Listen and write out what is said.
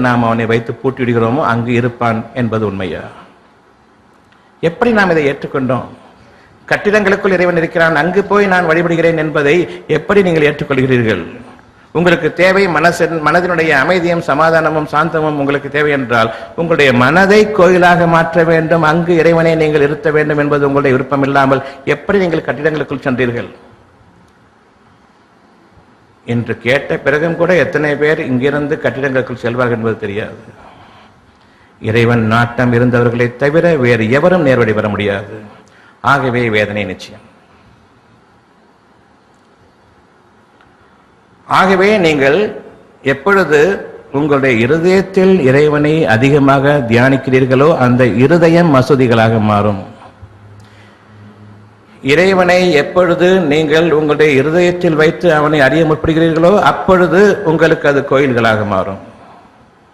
நாம் அவனை வைத்து பூட்டிவிடுகிறோமோ அங்கு இருப்பான் என்பது உண்மையா? எப்படி நாம் இதை ஏற்றுக்கொண்டோம்? கட்டிடங்களுக்குள் இறைவன் இருக்கிறான், அங்கு போய் நான் வழிபடுகிறேன் என்பதை எப்படி நீங்கள் ஏற்றுக்கொள்கிறீர்கள்? உங்களுக்கு தேவை மனதினுடைய அமைதியும் சமாதானமும் சாந்தமும் உங்களுக்கு தேவை என்றால் உங்களுடைய மனதை கோயிலாக மாற்ற வேண்டும், அங்கு இறைவனை நீங்கள் இருத்த வேண்டும் என்பது உங்களுடைய விருப்பம் இல்லாமல் எப்படி நீங்கள் கட்டிடங்களுக்குள் சென்றீர்கள் என்று கேட்ட பிறகும் கூட எத்தனை பேர் இங்கிருந்து கட்டிடங்களுக்குள் செல்வார்கள் என்பது தெரியாது. இறைவன் நாட்டம் இருந்தவர்களை தவிர வேறு எவரும் நேர்வழி பெற முடியாது. ஆகவே வேதனை நிச்சயம். ஆகவே நீங்கள் எப்பொழுது உங்களுடைய இருதயத்தில் இறைவனை அதிகமாக தியானிக்கிறீர்களோ அந்த இருதயம் மசூதிகளாக மாறும். இறைவனை எப்பொழுது நீங்கள் உங்களுடைய இருதயத்தில் வைத்து அவனை அறிய முற்படுகிறீர்களோ அப்பொழுது உங்களுக்கு அது கோயில்களாக மாறும்.